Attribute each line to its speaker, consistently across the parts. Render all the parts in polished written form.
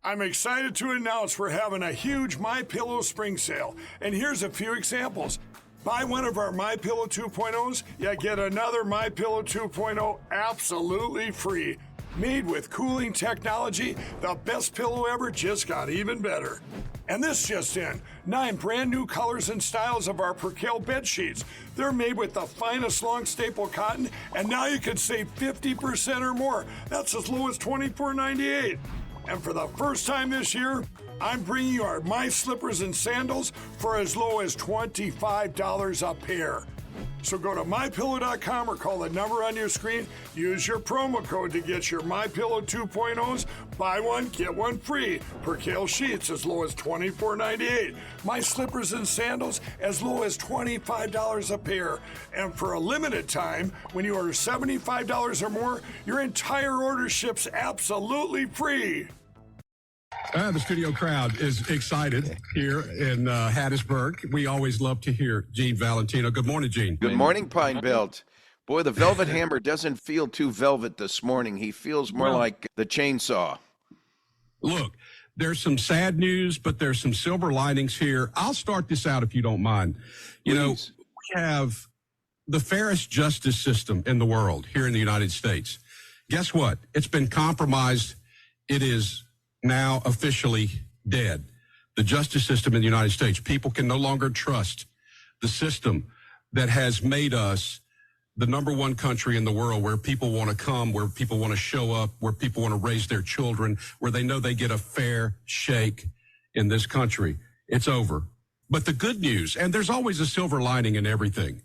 Speaker 1: I'm excited to announce we're having a huge MyPillow spring sale, and here's a few examples. Buy one of our MyPillow 2.0s, you get another MyPillow 2.0 absolutely free. Made with cooling technology, the best pillow ever just got even better. And this just in, 9 brand new colors and styles of our Percale bed sheets. They're made with the finest long staple cotton, and now you can save 50% or more. That's as low as $24.98. And for the first time this year, I'm bringing you our My Slippers and Sandals for as low as $25 a pair. So go to MyPillow.com or call the number on your screen. Use your promo code to get your MyPillow 2.0s. Buy one, get one free. Percale sheets as low as $24.98. My Slippers and Sandals as low as $25 a pair. And for a limited time, when you order $75 or more, your entire order ships absolutely free.
Speaker 2: The studio crowd is excited here in Hattiesburg. We always love to hear Gene Valentino. Good morning, Gene.
Speaker 3: Good morning, Pine Belt. Boy, the Velvet Hammer doesn't feel too velvet this morning. He feels more like the chainsaw.
Speaker 2: Look, there's some sad news, but there's some silver linings here. I'll start this out if you don't mind. You know, we have the fairest justice system in the world here in the United States. Guess what? It's been compromised. It is now officially dead. The justice system in the United States. People can no longer trust the system that has made us the number one country in the world where people want to come, where people want to show up, where people want to raise their children, where they know they get a fair shake in this country. It's over. But the good news, and there's always a silver lining in everything,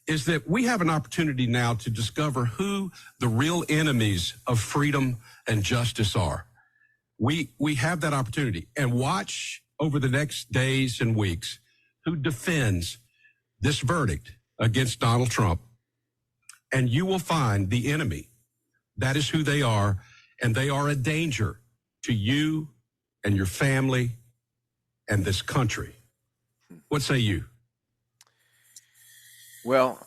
Speaker 2: is that we have an opportunity now to discover who the real enemies of freedom and justice are. We have that opportunity, and watch over the next days and weeks who defends this verdict against Donald Trump, and you will find the enemy. That is who they are, and they are a danger to you and your family and this country. What say you?
Speaker 3: Well,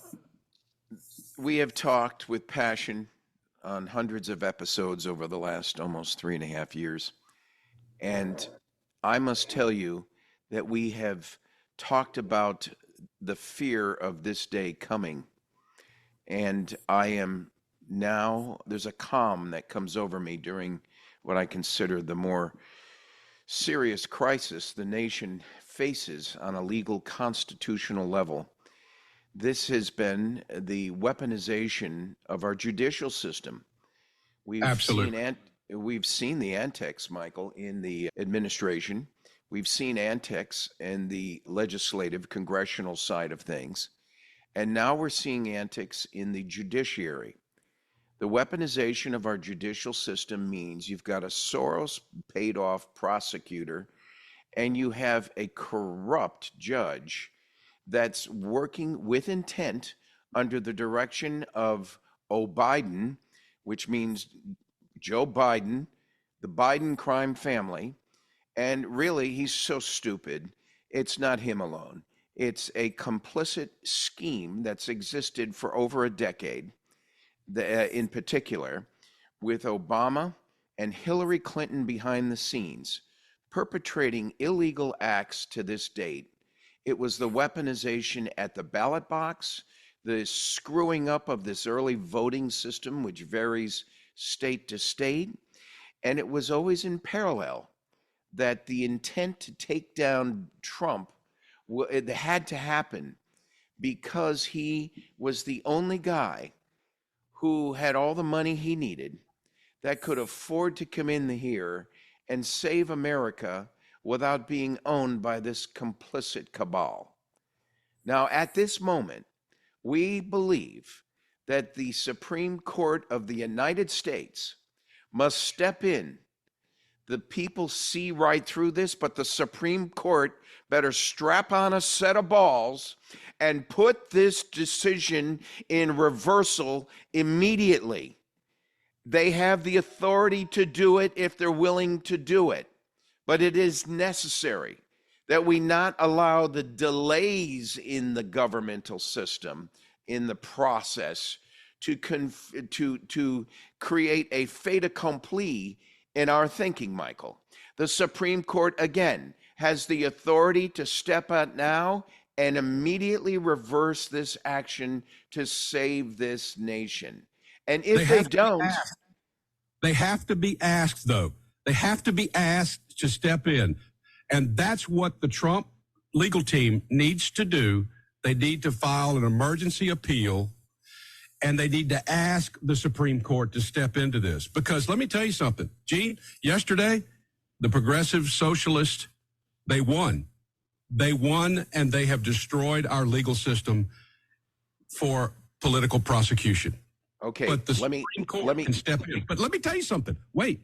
Speaker 3: we have talked with passion on hundreds of episodes over the last almost 3.5 years. And I must tell you that we have talked about the fear of this day coming. And I am now, there's a calm that comes over me during what I consider the more serious crisis the nation faces on a legal constitutional level. This has been the weaponization of our judicial system.
Speaker 2: Absolutely.
Speaker 3: We've seen the antics, Michael, in the administration. We've seen antics in the legislative, congressional side of things. And now we're seeing antics in the judiciary. The weaponization of our judicial system means you've got a Soros paid off prosecutor and you have a corrupt judge that's working with intent under the direction of Biden, which means Joe Biden, the Biden crime family. And really, he's so stupid. It's not him alone. It's a complicit scheme that's existed for over a decade, in particular, with Obama and Hillary Clinton behind the scenes, perpetrating illegal acts to this date. It was the weaponization at the ballot box, the screwing up of this early voting system, which varies state to state. And it was always in parallel that the intent to take down Trump, it had to happen because he was the only guy who had all the money he needed that could afford to come in here and save America without being owned by this complicit cabal. Now, at this moment, we believe that the Supreme Court of the United States must step in. The people see right through this, but the Supreme Court better strap on a set of balls and put this decision in reversal immediately. They have the authority to do it if they're willing to do it. But it is necessary that we not allow the delays in the governmental system, in the process, to create a fait accompli in our thinking, Michael. The Supreme Court, again, has the authority to step out now and immediately reverse this action to save this nation. And if they don't,
Speaker 2: they have to be asked, though. They have to be asked to step in. And that's what the Trump legal team needs to do. They need to file an emergency appeal, and they need to ask the Supreme Court to step into this. Because let me tell you something, Gene, yesterday, the progressive socialists, they won. They won, and they have destroyed our legal system for political prosecution.
Speaker 3: Okay,
Speaker 2: but the Supreme Court can step in. But let me tell you something. Wait,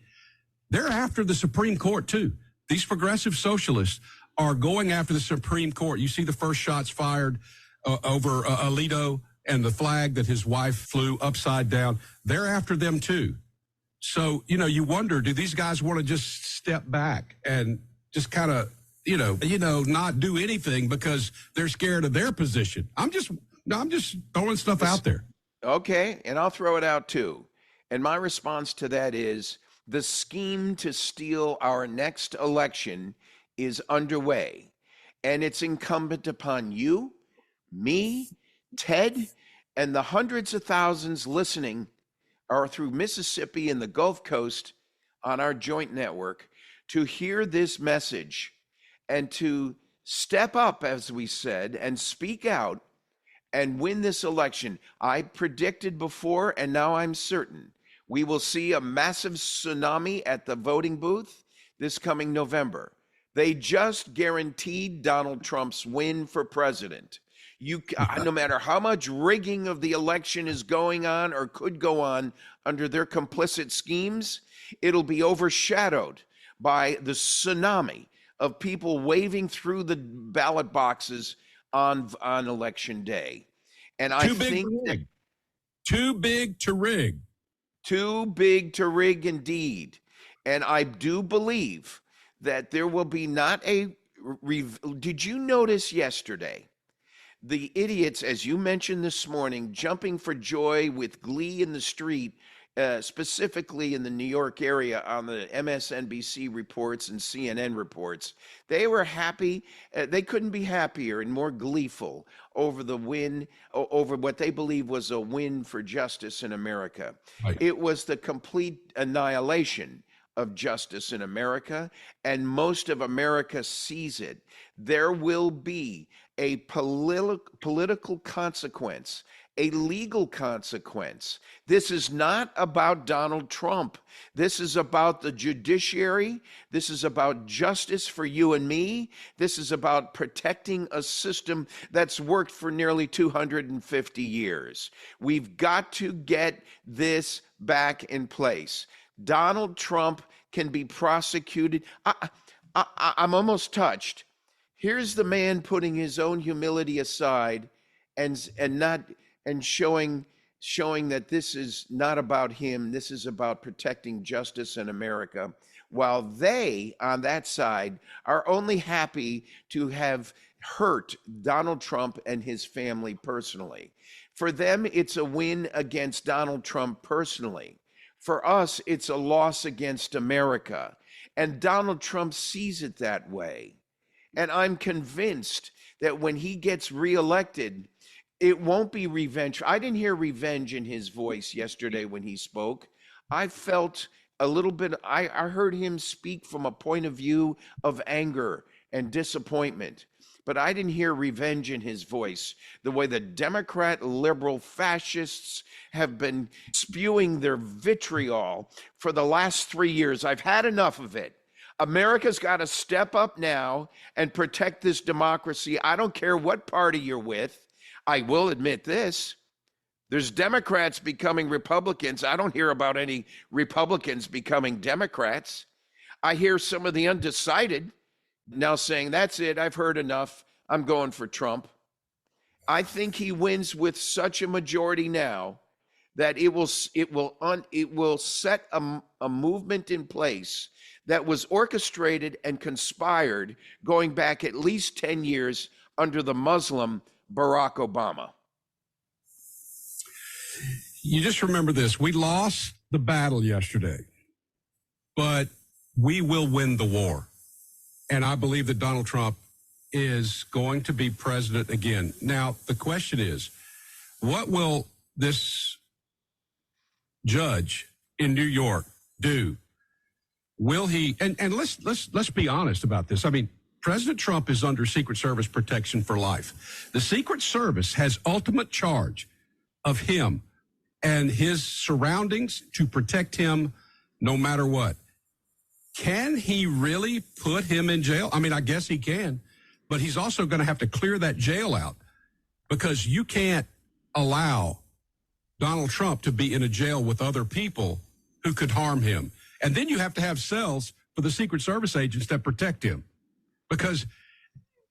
Speaker 2: they're after the Supreme Court, too. These progressive socialists are going after the Supreme Court. You see the first shots fired over Alito and the flag that his wife flew upside down. They're after them, too. So, you wonder, do these guys want to just step back and just kind of, not do anything because they're scared of their position? I'm just throwing stuff out there.
Speaker 3: Okay, and I'll throw it out too. And my response to that is the scheme to steal our next election is underway. And it's incumbent upon you, me, Ted, and the hundreds of thousands listening or through Mississippi and the Gulf Coast on our joint network to hear this message and to step up, as we said, and speak out and win this election. I predicted before, and now I'm certain, we will see a massive tsunami at the voting booth this coming November. They just guaranteed Donald Trump's win for president. No matter how much rigging of the election is going on or could go on under their complicit schemes, it'll be overshadowed by the tsunami of people waving through the ballot boxes on election day. And I think
Speaker 2: too big to rig.
Speaker 3: Too big to rig indeed. And I do believe that there will be not a did you notice yesterday the idiots, as you mentioned this morning, jumping for joy with glee in the street, specifically in the New York area on the MSNBC reports and CNN reports? They were happy. They couldn't be happier and more gleeful over the win, over what they believe was a win for justice in America. Right. It was the complete annihilation of justice in America, and most of America sees it. There will be a political consequence, a legal consequence. This is not about Donald Trump. This is about the judiciary. This is about justice for you and me. This is about protecting a system that's worked for nearly 250 years. We've got to get this back in place. Donald Trump can be prosecuted. I'm almost touched. Here's the man putting his own humility aside and showing that this is not about him. This is about protecting justice in America, while they on that side are only happy to have hurt Donald Trump and his family personally. For them, it's a win against Donald Trump personally. For us, it's a loss against America. And Donald Trump sees it that way. And I'm convinced that when he gets reelected, it won't be revenge. I didn't hear revenge in his voice yesterday when he spoke. I felt a little bit, I heard him speak from a point of view of anger and disappointment. But I didn't hear revenge in his voice, the way the Democrat liberal fascists have been spewing their vitriol for the last 3 years. I've had enough of it. America's got to step up now and protect this democracy. I don't care what party you're with. I will admit this. There's Democrats becoming Republicans. I don't hear about any Republicans becoming Democrats. I hear some of the undecided now saying, that's it, I've heard enough, I'm going for Trump. I think he wins with such a majority now that it will set a movement in place that was orchestrated and conspired going back at least 10 years under the Muslim Barack Obama.
Speaker 2: You just remember this. We lost the battle yesterday. but we will win the war. And I believe that Donald Trump is going to be president again. Now, the question is, what will this judge in New York do? Will he, and let's be honest about this. I mean, President Trump is under Secret Service protection for life. The Secret Service has ultimate charge of him and his surroundings to protect him no matter what. Can he really put him in jail? I mean, I guess he can, but he's also going to have to clear that jail out, because you can't allow Donald Trump to be in a jail with other people who could harm him. And then you have to have cells for the Secret Service agents that protect him, because,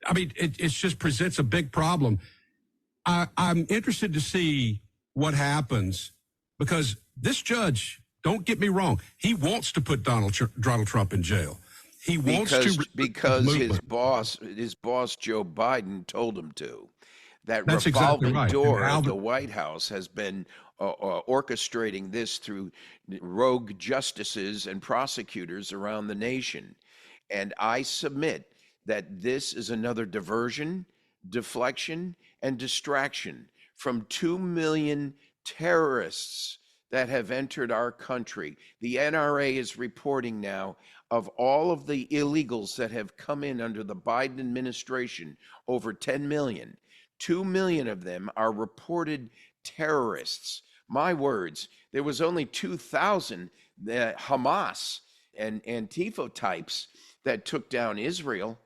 Speaker 2: I mean, it just presents a big problem. I'm interested to see what happens, because this judge, don't get me wrong, he wants to put Donald Trump in jail. He wants
Speaker 3: because his boss Joe Biden told him to.
Speaker 2: That's
Speaker 3: revolving
Speaker 2: exactly right.
Speaker 3: door of the White House has been orchestrating this through rogue justices and prosecutors around the nation. And I submit that this is another diversion, deflection, and distraction from 2 million terrorists that have entered our country. The NRA is reporting now of all of the illegals that have come in under the Biden administration, over 10 million. 2 million of them are reported terrorists. My words, there was only 2,000 Hamas and Antifa types that took down Israel,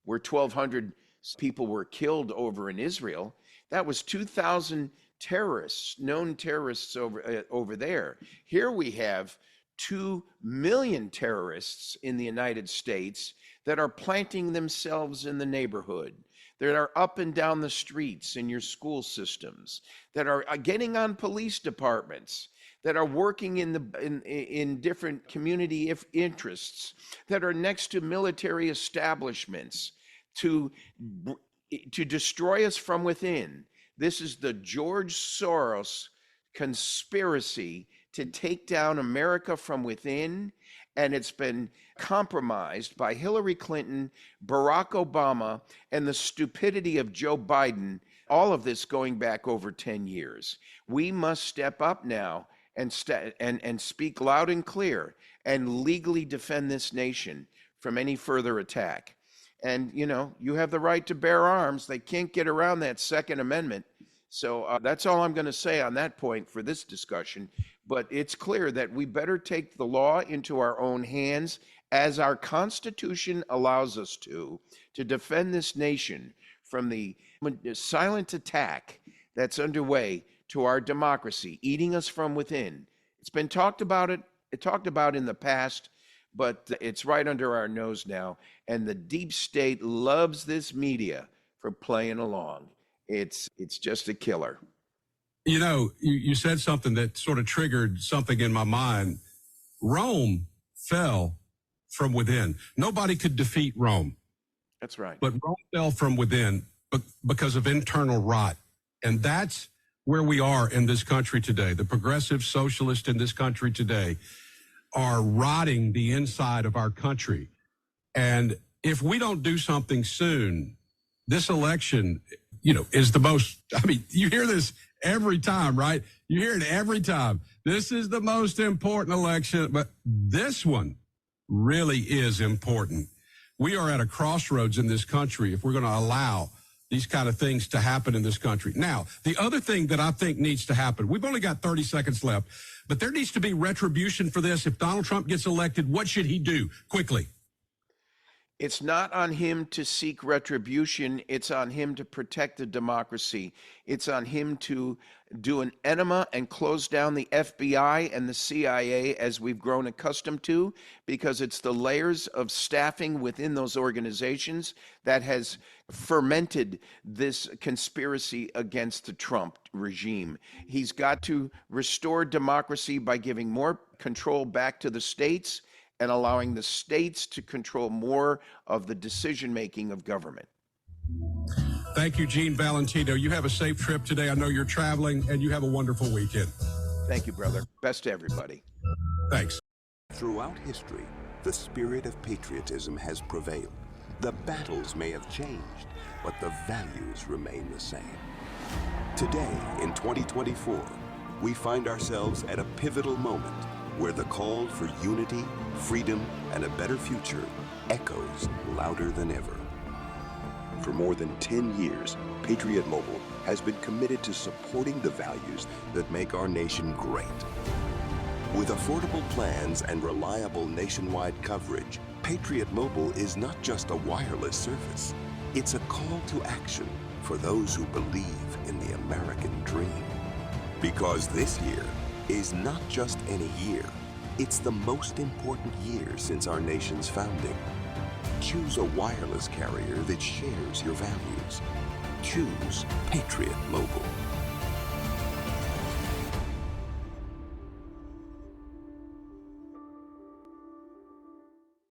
Speaker 3: where 1,200 people were killed over in Israel. That was 2,000 terrorists, known terrorists over there. Here we have 2 million terrorists in the United States that are planting themselves in the neighborhood, that are up and down the streets in your school systems, that are getting on police departments, that are working in different community interests, that are next to military establishments to destroy us from within. This is the George Soros conspiracy to take down America from within, and it's been compromised by Hillary Clinton, Barack Obama, and the stupidity of Joe Biden, all of this going back over 10 years. We must step up now and speak loud and clear and legally defend this nation from any further attack. And, you know, you have the right to bear arms. They can't get around that Second Amendment. So that's all I'm going to say on that point for this discussion. But it's clear that we better take the law into our own hands, as our Constitution allows us to defend this nation from the silent attack that's underway to our democracy, eating us from within. It's been talked about in the past, but it's right under our nose now. And the deep state loves this media for playing along. It's just a killer.
Speaker 2: You know, you said something that sort of triggered something in my mind. Rome fell from within. Nobody could defeat Rome.
Speaker 3: That's right.
Speaker 2: But Rome fell from within because of internal rot. And that's where we are in this country today. The progressive socialists in this country today are rotting the inside of our country. And if we don't do something soon, this election, you know, is the most, I mean, you hear this every time, right? You hear it every time. This is the most important election, but this one really is important. We are at a crossroads in this country if we're going to allow these kind of things to happen in this country. Now, the other thing that I think needs to happen, we've only got 30 seconds left, but there needs to be retribution for this. If Donald Trump gets elected, what should he do? Quickly.
Speaker 3: It's not on him to seek retribution. It's on him to protect the democracy. It's on him to do an enema and close down the FBI and the CIA as we've grown accustomed to, because it's the layers of staffing within those organizations that has fermented this conspiracy against the Trump regime. He's got to restore democracy by giving more control back to the states and allowing the states to control more of the decision-making of government.
Speaker 2: Thank you, Gene Valentino. You have a safe trip today. I know you're traveling, and you have a wonderful weekend.
Speaker 3: Thank you, brother. Best to everybody.
Speaker 2: Thanks.
Speaker 4: Throughout history, the spirit of patriotism has prevailed. The battles may have changed, but the values remain the same. Today, in 2024, we find ourselves at a pivotal moment where the call for unity, freedom, and a better future echoes louder than ever. For more than 10 years, Patriot Mobile has been committed to supporting the values that make our nation great. With affordable plans and reliable nationwide coverage, Patriot Mobile is not just a wireless service. It's a call to action for those who believe in the American dream. Because this year is not just any year, it's the most important year since our nation's founding. Choose a wireless carrier that shares your values. Choose Patriot Mobile.